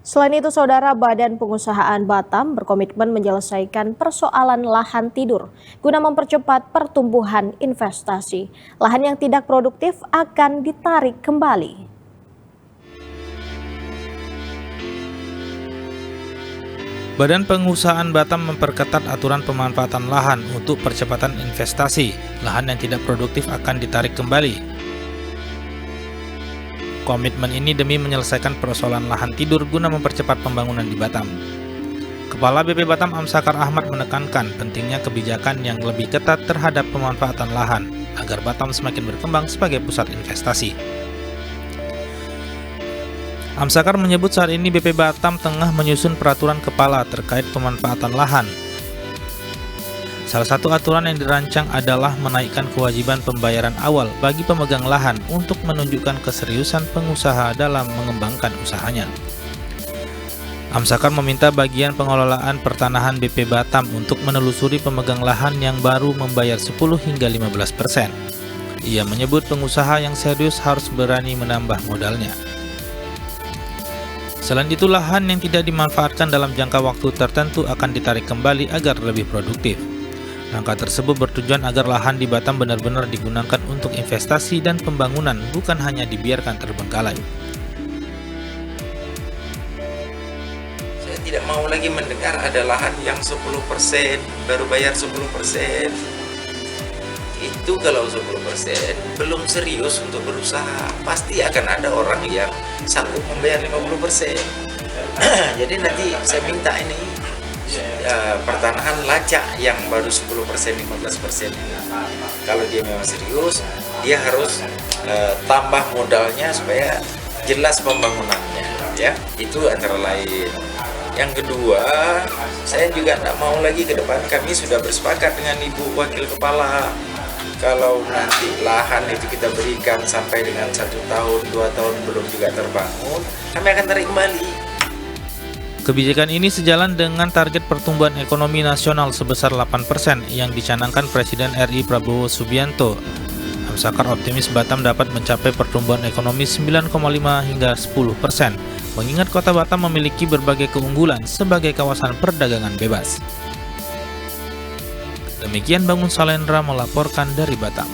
Selain itu, Saudara, Badan Pengusahaan Batam berkomitmen menyelesaikan persoalan lahan tidur guna mempercepat pertumbuhan investasi. Lahan yang tidak produktif akan ditarik kembali. Badan Pengusahaan Batam memperketat aturan pemanfaatan lahan untuk percepatan investasi. Lahan yang tidak produktif akan ditarik kembali. Komitmen ini demi menyelesaikan persoalan lahan tidur guna mempercepat pembangunan di Batam. Kepala BP Batam Amsakar Ahmad menekankan pentingnya kebijakan yang lebih ketat terhadap pemanfaatan lahan agar Batam semakin berkembang sebagai pusat investasi. Amsakar menyebut saat ini BP Batam tengah menyusun peraturan kepala terkait pemanfaatan lahan. Salah satu aturan yang dirancang adalah menaikkan kewajiban pembayaran awal bagi pemegang lahan untuk menunjukkan keseriusan pengusaha dalam mengembangkan usahanya. Amsakar meminta bagian pengelolaan pertanahan BP Batam untuk menelusuri pemegang lahan yang baru membayar 10 hingga 15%. Ia menyebut pengusaha yang serius harus berani menambah modalnya. Selain itu, lahan yang tidak dimanfaatkan dalam jangka waktu tertentu akan ditarik kembali agar lebih produktif. Langkah tersebut bertujuan agar lahan di Batam benar-benar digunakan untuk investasi dan pembangunan, bukan hanya dibiarkan terbengkalai. Saya tidak mau lagi mendengar ada lahan yang 10% baru bayar 10%. Itu kalau 10% belum serius untuk berusaha, pasti akan ada orang yang sanggup membayar 50%. Jadi nanti saya minta ini pertanahan lacak yang baru 10%, 15%. Kalau dia memang serius, dia harus tambah modalnya supaya jelas pembangunannya, ya. Itu antara lain. Yang kedua, saya juga tidak mau lagi ke depan, kami sudah bersepakat dengan Ibu Wakil Kepala, kalau nanti lahan itu kita berikan sampai dengan 1 tahun, 2 tahun belum juga terbangun, kami akan tarik kembali. Kebijakan ini sejalan dengan target pertumbuhan ekonomi nasional sebesar 8% yang dicanangkan Presiden RI Prabowo Subianto. Amsakar optimis Batam dapat mencapai pertumbuhan ekonomi 9,5 hingga 10%, mengingat kota Batam memiliki berbagai keunggulan sebagai kawasan perdagangan bebas. Demikian Bangun Salendra melaporkan dari Batam.